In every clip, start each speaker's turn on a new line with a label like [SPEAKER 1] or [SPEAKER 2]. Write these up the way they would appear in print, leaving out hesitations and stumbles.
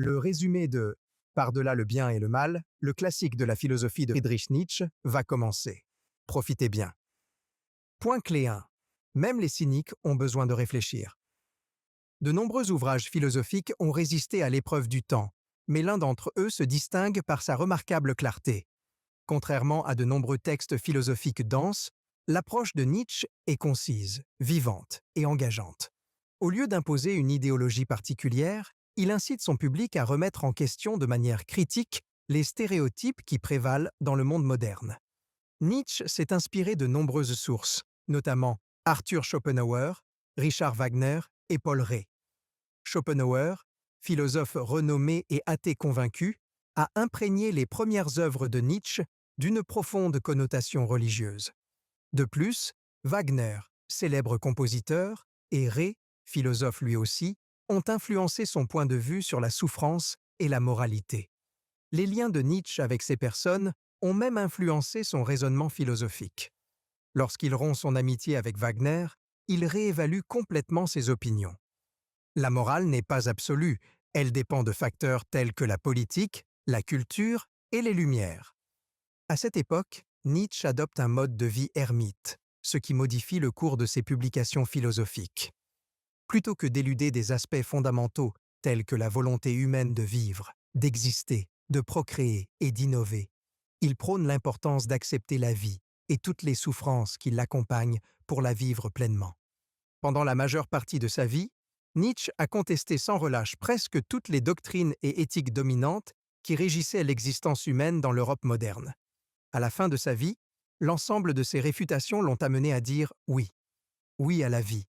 [SPEAKER 1] Le résumé de Par-delà le bien et le mal, le classique de la philosophie de Friedrich Nietzsche, va commencer. Profitez bien. Point clé 1. Même les cyniques ont besoin de réfléchir. De nombreux ouvrages philosophiques ont résisté à l'épreuve du temps, mais l'un d'entre eux se distingue par sa remarquable clarté. Contrairement à de nombreux textes philosophiques denses, l'approche de Nietzsche est concise, vivante et engageante. Au lieu d'imposer une idéologie particulière, il incite son public à remettre en question de manière critique les stéréotypes qui prévalent dans le monde moderne. Nietzsche s'est inspiré de nombreuses sources, notamment Arthur Schopenhauer, Richard Wagner et Paul Rée. Schopenhauer, philosophe renommé et athée convaincu, a imprégné les premières œuvres de Nietzsche d'une profonde connotation religieuse. De plus, Wagner, célèbre compositeur, et Rée, philosophe lui aussi, ont influencé son point de vue sur la souffrance et la moralité. Les liens de Nietzsche avec ces personnes ont même influencé son raisonnement philosophique. Lorsqu'il rompt son amitié avec Wagner, il réévalue complètement ses opinions. La morale n'est pas absolue, elle dépend de facteurs tels que la politique, la culture et les Lumières. À cette époque, Nietzsche adopte un mode de vie ermite, ce qui modifie le cours de ses publications philosophiques. Plutôt que d'éluder des aspects fondamentaux tels que la volonté humaine de vivre, d'exister, de procréer et d'innover, il prône l'importance d'accepter la vie et toutes les souffrances qui l'accompagnent pour la vivre pleinement. Pendant la majeure partie de sa vie, Nietzsche a contesté sans relâche presque toutes les doctrines et éthiques dominantes qui régissaient l'existence humaine dans l'Europe moderne. À la fin de sa vie, l'ensemble de ses réfutations l'ont amené à dire oui. Oui à la vie,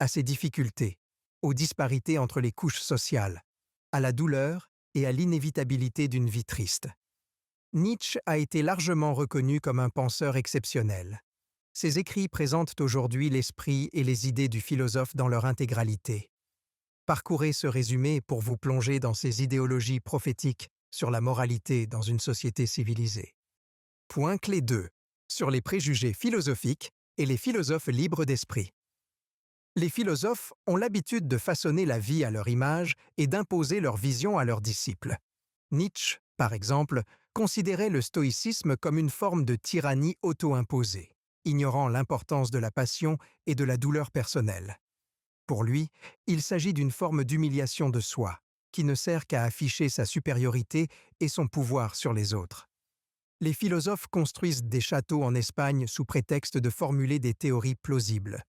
[SPEAKER 1] à ses difficultés, aux disparités entre les couches sociales, à la douleur et à l'inévitabilité d'une vie triste. Nietzsche a été largement reconnu comme un penseur exceptionnel. Ses écrits présentent aujourd'hui l'esprit et les idées du philosophe dans leur intégralité. Parcourez ce résumé pour vous plonger dans ses idéologies prophétiques sur la moralité dans une société civilisée. Point clé 2. Sur les préjugés philosophiques et les philosophes libres d'esprit. Les philosophes ont l'habitude de façonner la vie à leur image et d'imposer leur vision à leurs disciples. Nietzsche, par exemple, considérait le stoïcisme comme une forme de tyrannie auto-imposée, ignorant l'importance de la passion et de la douleur personnelle. Pour lui, il s'agit d'une forme d'humiliation de soi, qui ne sert qu'à afficher sa supériorité et son pouvoir sur les autres. Les philosophes construisent des châteaux en Espagne sous prétexte de formuler des théories plausibles.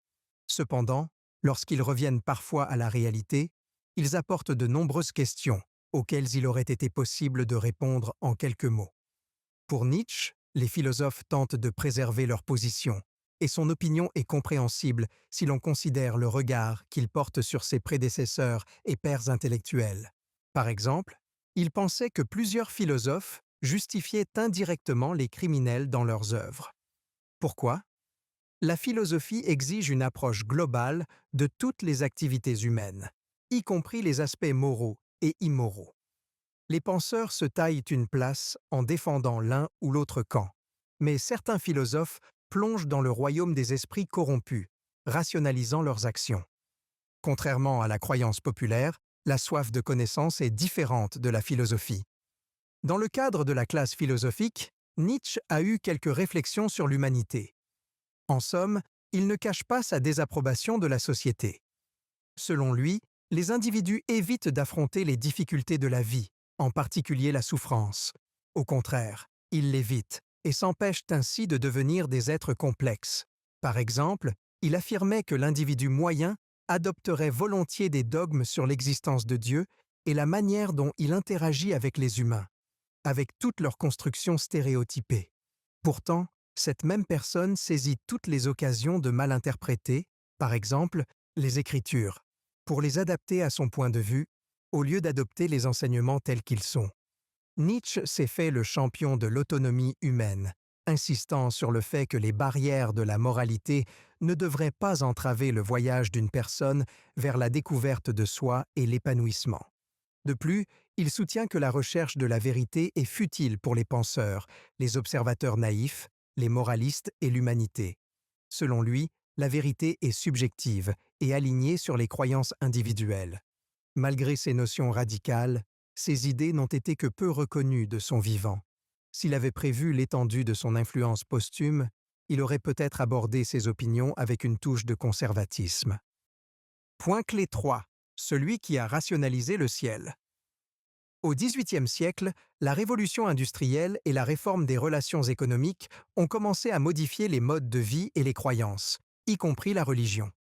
[SPEAKER 1] Cependant, lorsqu'ils reviennent parfois à la réalité, ils apportent de nombreuses questions auxquelles il aurait été possible de répondre en quelques mots. Pour Nietzsche, les philosophes tentent de préserver leur position, et son opinion est compréhensible si l'on considère le regard qu'il porte sur ses prédécesseurs et pairs intellectuels. Par exemple, il pensait que plusieurs philosophes justifiaient indirectement les criminels dans leurs œuvres. Pourquoi ? La philosophie exige une approche globale de toutes les activités humaines, y compris les aspects moraux et immoraux. Les penseurs se taillent une place en défendant l'un ou l'autre camp, mais certains philosophes plongent dans le royaume des esprits corrompus, rationalisant leurs actions. Contrairement à la croyance populaire, la soif de connaissance est différente de la philosophie. Dans le cadre de la classe philosophique, Nietzsche a eu quelques réflexions sur l'humanité. En somme, il ne cache pas sa désapprobation de la société. Selon lui, les individus évitent d'affronter les difficultés de la vie, en particulier la souffrance. Au contraire, ils l'évitent et s'empêchent ainsi de devenir des êtres complexes. Par exemple, il affirmait que l'individu moyen adopterait volontiers des dogmes sur l'existence de Dieu et la manière dont il interagit avec les humains, avec toute leur construction stéréotypée. Pourtant, cette même personne saisit toutes les occasions de mal interpréter, par exemple, les Écritures, pour les adapter à son point de vue, au lieu d'adopter les enseignements tels qu'ils sont. Nietzsche s'est fait le champion de l'autonomie humaine, insistant sur le fait que les barrières de la moralité ne devraient pas entraver le voyage d'une personne vers la découverte de soi et l'épanouissement. De plus, il soutient que la recherche de la vérité est futile pour les penseurs, les observateurs naïfs, les moralistes et l'humanité. Selon lui, la vérité est subjective et alignée sur les croyances individuelles. Malgré ces notions radicales, ses idées n'ont été que peu reconnues de son vivant. S'il avait prévu l'étendue de son influence posthume, il aurait peut-être abordé ses opinions avec une touche de conservatisme. Point clé 3. Celui qui a rationalisé le ciel. Au XVIIIe siècle, la révolution industrielle et la réforme des relations économiques ont commencé à modifier les modes de vie et les croyances, y compris la religion.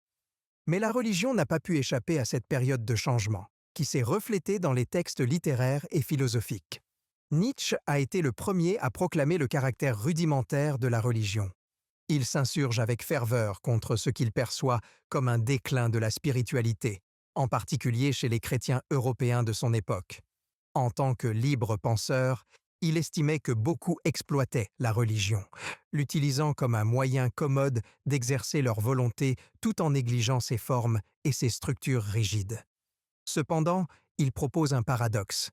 [SPEAKER 1] Mais la religion n'a pas pu échapper à cette période de changement, qui s'est reflétée dans les textes littéraires et philosophiques. Nietzsche a été le premier à proclamer le caractère rudimentaire de la religion. Il s'insurge avec ferveur contre ce qu'il perçoit comme un déclin de la spiritualité, en particulier chez les chrétiens européens de son époque. En tant que libre penseur, il estimait que beaucoup exploitaient la religion, l'utilisant comme un moyen commode d'exercer leur volonté tout en négligeant ses formes et ses structures rigides. Cependant, il propose un paradoxe.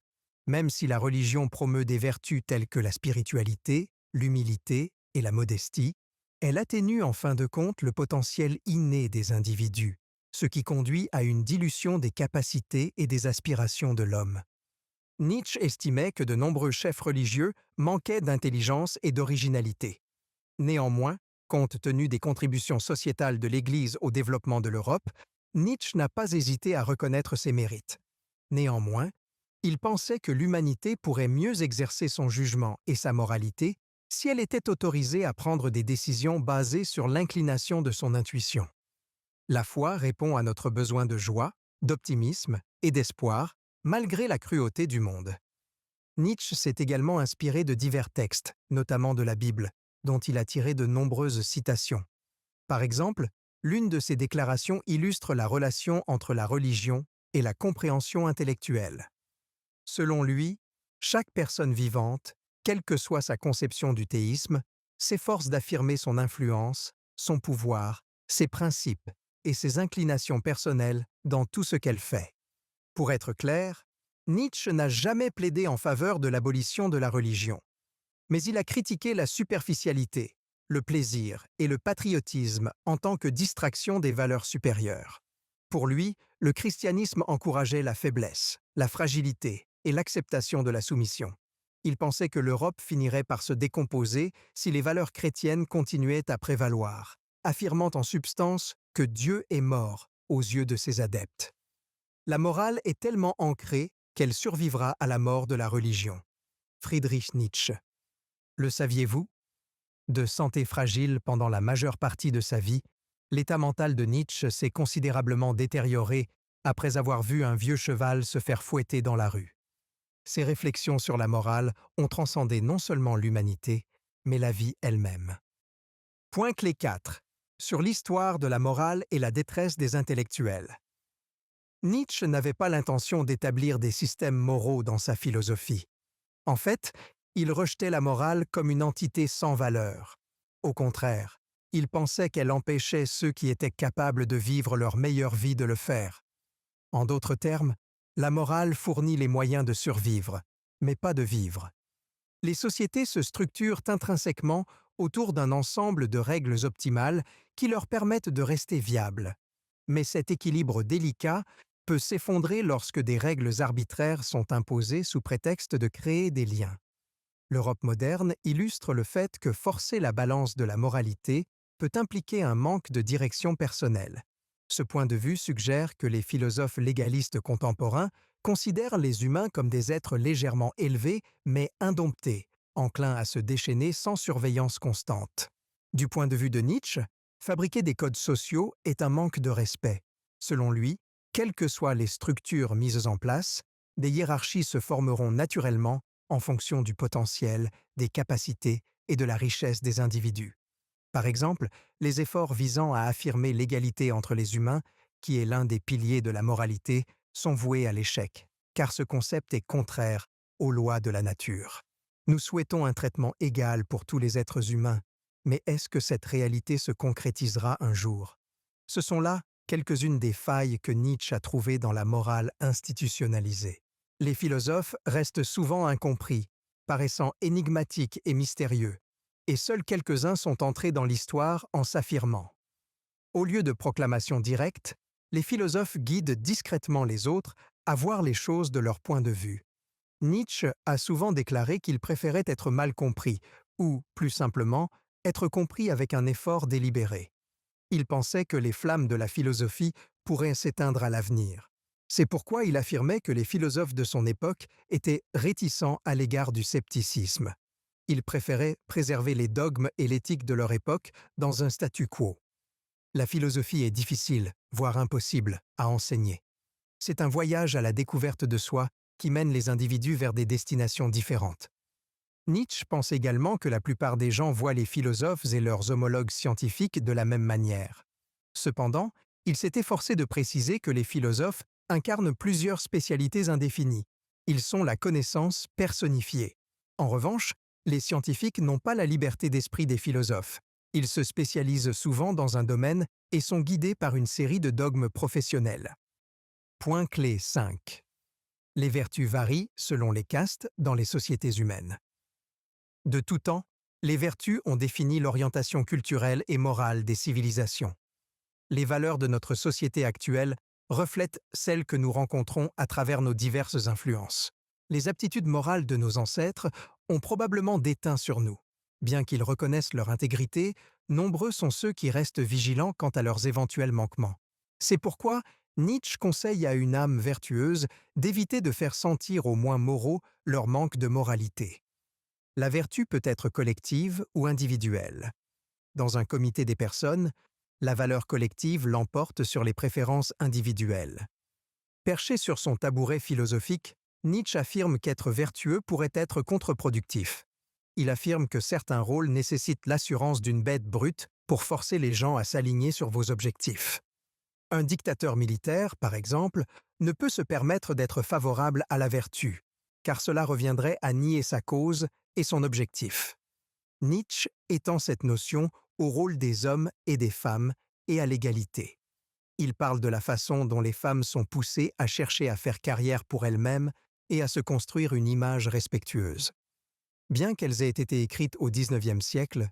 [SPEAKER 1] Même si la religion promeut des vertus telles que la spiritualité, l'humilité et la modestie, elle atténue en fin de compte le potentiel inné des individus, ce qui conduit à une dilution des capacités et des aspirations de l'homme. Nietzsche estimait que de nombreux chefs religieux manquaient d'intelligence et d'originalité. Néanmoins, compte tenu des contributions sociétales de l'Église au développement de l'Europe, Nietzsche n'a pas hésité à reconnaître ses mérites. Néanmoins, il pensait que l'humanité pourrait mieux exercer son jugement et sa moralité si elle était autorisée à prendre des décisions basées sur l'inclination de son intuition. La foi répond à notre besoin de joie, d'optimisme et d'espoir, malgré la cruauté du monde. Nietzsche s'est également inspiré de divers textes, notamment de la Bible, dont il a tiré de nombreuses citations. Par exemple, l'une de ses déclarations illustre la relation entre la religion et la compréhension intellectuelle. Selon lui, chaque personne vivante, quelle que soit sa conception du théisme, s'efforce d'affirmer son influence, son pouvoir, ses principes et ses inclinations personnelles dans tout ce qu'elle fait. Pour être clair, Nietzsche n'a jamais plaidé en faveur de l'abolition de la religion, mais il a critiqué la superficialité, le plaisir et le patriotisme en tant que distraction des valeurs supérieures. Pour lui, le christianisme encourageait la faiblesse, la fragilité et l'acceptation de la soumission. Il pensait que l'Europe finirait par se décomposer si les valeurs chrétiennes continuaient à prévaloir, affirmant en substance que Dieu est mort aux yeux de ses adeptes. La morale est tellement ancrée qu'elle survivra à la mort de la religion. Friedrich Nietzsche. Le saviez-vous? De santé fragile pendant la majeure partie de sa vie, l'état mental de Nietzsche s'est considérablement détérioré après avoir vu un vieux cheval se faire fouetter dans la rue. Ses réflexions sur la morale ont transcendé non seulement l'humanité, mais la vie elle-même. Point clé 4. Sur l'histoire de la morale et la détresse des intellectuels. Nietzsche n'avait pas l'intention d'établir des systèmes moraux dans sa philosophie. En fait, il rejetait la morale comme une entité sans valeur. Au contraire, il pensait qu'elle empêchait ceux qui étaient capables de vivre leur meilleure vie de le faire. En d'autres termes, la morale fournit les moyens de survivre, mais pas de vivre. Les sociétés se structurent intrinsèquement autour d'un ensemble de règles optimales qui leur permettent de rester viables. Mais cet équilibre délicat peut s'effondrer lorsque des règles arbitraires sont imposées sous prétexte de créer des liens. L'Europe moderne illustre le fait que forcer la balance de la moralité peut impliquer un manque de direction personnelle. Ce point de vue suggère que les philosophes légalistes contemporains considèrent les humains comme des êtres légèrement élevés mais indomptés, enclins à se déchaîner sans surveillance constante. Du point de vue de Nietzsche, fabriquer des codes sociaux est un manque de respect. Selon lui, quelles que soient les structures mises en place, des hiérarchies se formeront naturellement en fonction du potentiel, des capacités et de la richesse des individus. Par exemple, les efforts visant à affirmer l'égalité entre les humains, qui est l'un des piliers de la moralité, sont voués à l'échec, car ce concept est contraire aux lois de la nature. Nous souhaitons un traitement égal pour tous les êtres humains, mais est-ce que cette réalité se concrétisera un jour? Ce sont là quelques-unes des failles que Nietzsche a trouvées dans la morale institutionnalisée. Les philosophes restent souvent incompris, paraissant énigmatiques et mystérieux, et seuls quelques-uns sont entrés dans l'histoire en s'affirmant. Au lieu de proclamations directes, les philosophes guident discrètement les autres à voir les choses de leur point de vue. Nietzsche a souvent déclaré qu'il préférait être mal compris, ou, plus simplement, être compris avec un effort délibéré. Il pensait que les flammes de la philosophie pourraient s'éteindre à l'avenir. C'est pourquoi il affirmait que les philosophes de son époque étaient réticents à l'égard du scepticisme. Ils préféraient préserver les dogmes et l'éthique de leur époque dans un statu quo. La philosophie est difficile, voire impossible, à enseigner. C'est un voyage à la découverte de soi qui mène les individus vers des destinations différentes. Nietzsche pense également que la plupart des gens voient les philosophes et leurs homologues scientifiques de la même manière. Cependant, il s'est efforcé de préciser que les philosophes incarnent plusieurs spécialités indéfinies. Ils sont la connaissance personnifiée. En revanche, les scientifiques n'ont pas la liberté d'esprit des philosophes. Ils se spécialisent souvent dans un domaine et sont guidés par une série de dogmes professionnels. Point clé 5. Les vertus varient selon les castes dans les sociétés humaines. De tout temps, les vertus ont défini l'orientation culturelle et morale des civilisations. Les valeurs de notre société actuelle reflètent celles que nous rencontrons à travers nos diverses influences. Les aptitudes morales de nos ancêtres ont probablement déteint sur nous. Bien qu'ils reconnaissent leur intégrité, nombreux sont ceux qui restent vigilants quant à leurs éventuels manquements. C'est pourquoi Nietzsche conseille à une âme vertueuse d'éviter de faire sentir aux moins moraux leur manque de moralité. La vertu peut être collective ou individuelle. Dans un comité des personnes, la valeur collective l'emporte sur les préférences individuelles. Perché sur son tabouret philosophique, Nietzsche affirme qu'être vertueux pourrait être contre-productif. Il affirme que certains rôles nécessitent l'assurance d'une bête brute pour forcer les gens à s'aligner sur vos objectifs. Un dictateur militaire, par exemple, ne peut se permettre d'être favorable à la vertu, car cela reviendrait à nier sa cause et son objectif. Nietzsche étend cette notion au rôle des hommes et des femmes et à l'égalité. Il parle de la façon dont les femmes sont poussées à chercher à faire carrière pour elles-mêmes et à se construire une image respectueuse. Bien qu'elles aient été écrites au XIXe siècle,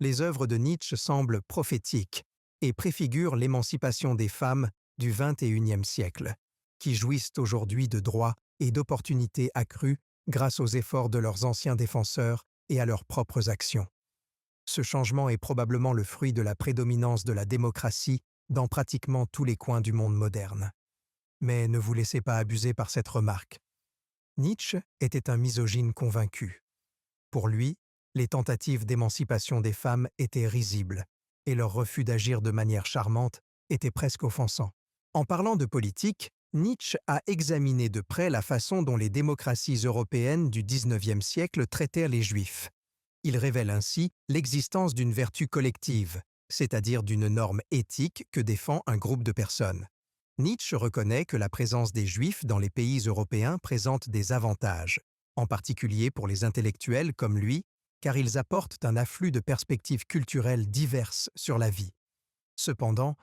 [SPEAKER 1] les œuvres de Nietzsche semblent prophétiques et préfigurent l'émancipation des femmes du XXIe siècle, qui jouissent aujourd'hui de droits et d'opportunités accrues grâce aux efforts de leurs anciens défenseurs et à leurs propres actions. Ce changement est probablement le fruit de la prédominance de la démocratie dans pratiquement tous les coins du monde moderne. Mais ne vous laissez pas abuser par cette remarque. Nietzsche était un misogyne convaincu. Pour lui, les tentatives d'émancipation des femmes étaient risibles, et leur refus d'agir de manière charmante était presque offensant. En parlant de politique, Nietzsche a examiné de près la façon dont les démocraties européennes du XIXe siècle traitèrent les Juifs. Il révèle ainsi l'existence d'une vertu collective, c'est-à-dire d'une norme éthique que défend un groupe de personnes. Nietzsche reconnaît que la présence des Juifs dans les pays européens présente des avantages, en particulier pour les intellectuels comme lui, car ils apportent un afflux de perspectives culturelles diverses sur la vie. Cependant,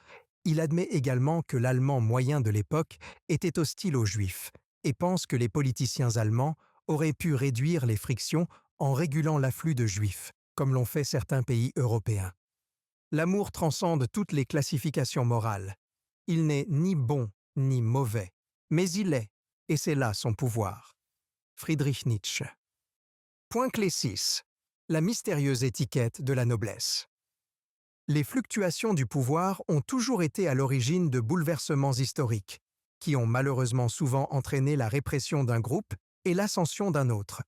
[SPEAKER 1] il admet également que l'allemand moyen de l'époque était hostile aux Juifs et pense que les politiciens allemands auraient pu réduire les frictions en régulant l'afflux de Juifs, comme l'ont fait certains pays européens. L'amour transcende toutes les classifications morales. Il n'est ni bon ni mauvais, mais il est, et c'est là son pouvoir. Friedrich Nietzsche. Point clé 6. La mystérieuse étiquette de la noblesse. Les fluctuations du pouvoir ont toujours été à l'origine de bouleversements historiques, qui ont malheureusement souvent entraîné la répression d'un groupe et l'ascension d'un autre.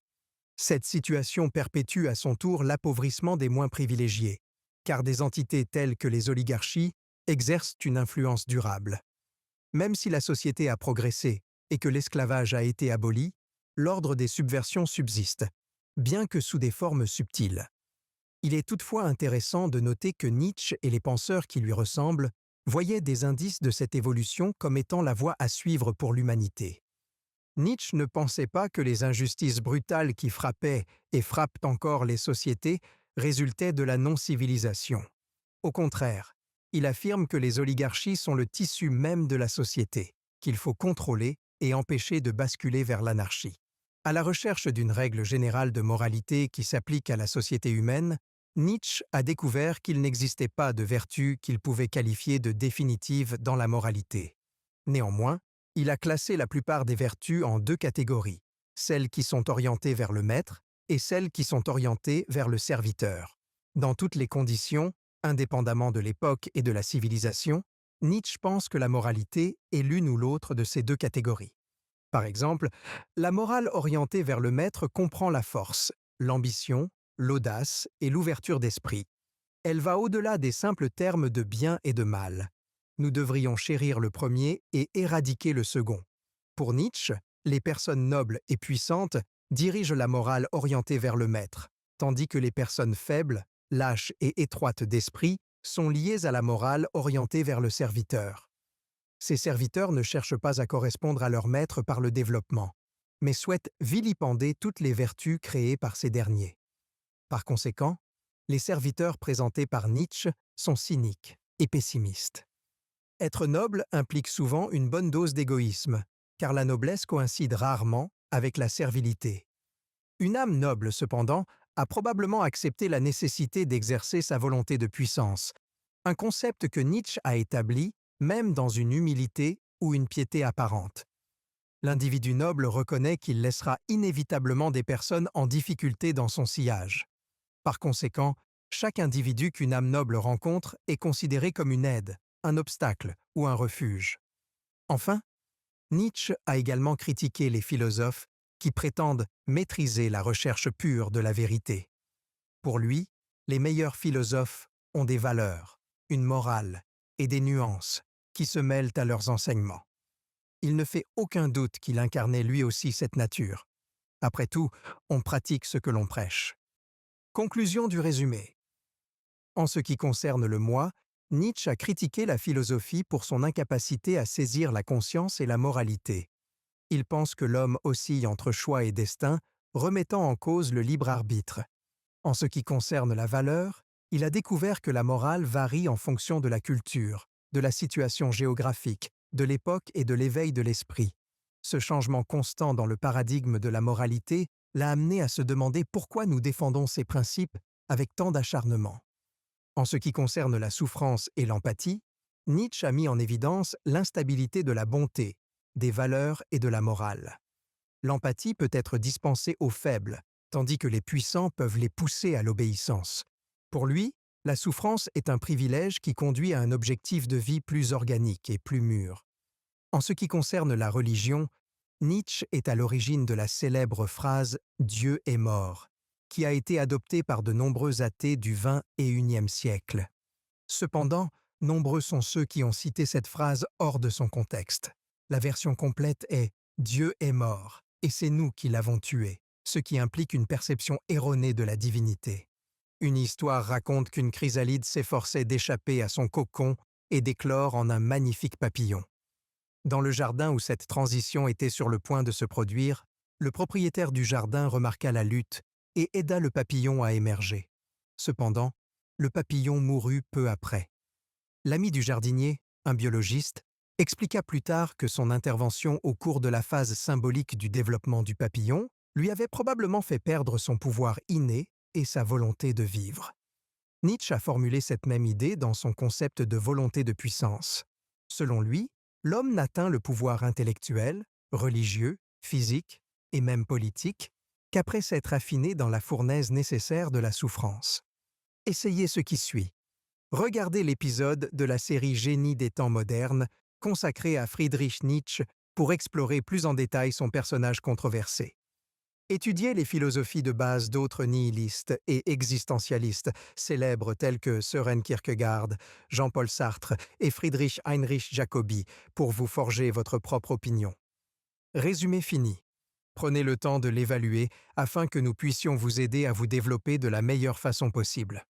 [SPEAKER 1] Cette situation perpétue à son tour l'appauvrissement des moins privilégiés, car des entités telles que les oligarchies exercent une influence durable. Même si la société a progressé et que l'esclavage a été aboli, l'ordre des subversions subsiste, bien que sous des formes subtiles. Il est toutefois intéressant de noter que Nietzsche et les penseurs qui lui ressemblent voyaient des indices de cette évolution comme étant la voie à suivre pour l'humanité. Nietzsche ne pensait pas que les injustices brutales qui frappaient et frappent encore les sociétés résultaient de la non-civilisation. Au contraire, il affirme que les oligarchies sont le tissu même de la société, qu'il faut contrôler et empêcher de basculer vers l'anarchie. À la recherche d'une règle générale de moralité qui s'applique à la société humaine, Nietzsche a découvert qu'il n'existait pas de vertu qu'il pouvait qualifier de définitive dans la moralité. Néanmoins, il a classé la plupart des vertus en deux catégories, celles qui sont orientées vers le maître et celles qui sont orientées vers le serviteur. Dans toutes les conditions, indépendamment de l'époque et de la civilisation, Nietzsche pense que la moralité est l'une ou l'autre de ces deux catégories. Par exemple, la morale orientée vers le maître comprend la force, l'ambition, l'audace et l'ouverture d'esprit. Elle va au-delà des simples termes de bien et de mal. Nous devrions chérir le premier et éradiquer le second. Pour Nietzsche, les personnes nobles et puissantes dirigent la morale orientée vers le maître, tandis que les personnes faibles, lâches et étroites d'esprit sont liées à la morale orientée vers le serviteur. Ces serviteurs ne cherchent pas à correspondre à leur maître par le développement, mais souhaitent vilipender toutes les vertus créées par ces derniers. Par conséquent, les serviteurs présentés par Nietzsche sont cyniques et pessimistes. Être noble implique souvent une bonne dose d'égoïsme, car la noblesse coïncide rarement avec la servilité. Une âme noble, cependant, a probablement accepté la nécessité d'exercer sa volonté de puissance, un concept que Nietzsche a établi même dans une humilité ou une piété apparente. L'individu noble reconnaît qu'il laissera inévitablement des personnes en difficulté dans son sillage. Par conséquent, chaque individu qu'une âme noble rencontre est considéré comme une aide, un obstacle ou un refuge. Enfin, Nietzsche a également critiqué les philosophes qui prétendent maîtriser la recherche pure de la vérité. Pour lui, les meilleurs philosophes ont des valeurs, une morale et des nuances qui se mêlent à leurs enseignements. Il ne fait aucun doute qu'il incarnait lui aussi cette nature. Après tout, on pratique ce que l'on prêche. Conclusion du résumé. En ce qui concerne le moi, Nietzsche a critiqué la philosophie pour son incapacité à saisir la conscience et la moralité. Il pense que l'homme oscille entre choix et destin, remettant en cause le libre arbitre. En ce qui concerne la valeur, il a découvert que la morale varie en fonction de la culture, de la situation géographique, de l'époque et de l'éveil de l'esprit. Ce changement constant dans le paradigme de la moralité l'a amené à se demander pourquoi nous défendons ces principes avec tant d'acharnement. En ce qui concerne la souffrance et l'empathie, Nietzsche a mis en évidence l'instabilité de la bonté, des valeurs et de la morale. L'empathie peut être dispensée aux faibles, tandis que les puissants peuvent les pousser à l'obéissance. Pour lui, la souffrance est un privilège qui conduit à un objectif de vie plus organique et plus mûr. En ce qui concerne la religion, Nietzsche est à l'origine de la célèbre phrase « Dieu est mort », qui a été adoptée par de nombreux athées du XXIe siècle. Cependant, nombreux sont ceux qui ont cité cette phrase hors de son contexte. La version complète est « Dieu est mort, et c'est nous qui l'avons tué », ce qui implique une perception erronée de la divinité. Une histoire raconte qu'une chrysalide s'efforçait d'échapper à son cocon et d'éclore en un magnifique papillon. Dans le jardin où cette transition était sur le point de se produire, le propriétaire du jardin remarqua la lutte et aida le papillon à émerger. Cependant, le papillon mourut peu après. L'ami du jardinier, un biologiste, expliqua plus tard que son intervention au cours de la phase symbolique du développement du papillon lui avait probablement fait perdre son pouvoir inné et sa volonté de vivre. Nietzsche a formulé cette même idée dans son concept de volonté de puissance. Selon lui, l'homme n'atteint le pouvoir intellectuel, religieux, physique et même politique qu'après s'être affiné dans la fournaise nécessaire de la souffrance. Essayez ce qui suit. Regardez l'épisode de la série Génie des temps modernes consacré à Friedrich Nietzsche pour explorer plus en détail son personnage controversé. Étudiez les philosophies de base d'autres nihilistes et existentialistes célèbres tels que Søren Kierkegaard, Jean-Paul Sartre et Friedrich Heinrich Jacobi pour vous forger votre propre opinion. Résumé fini. Prenez le temps de l'évaluer afin que nous puissions vous aider à vous développer de la meilleure façon possible.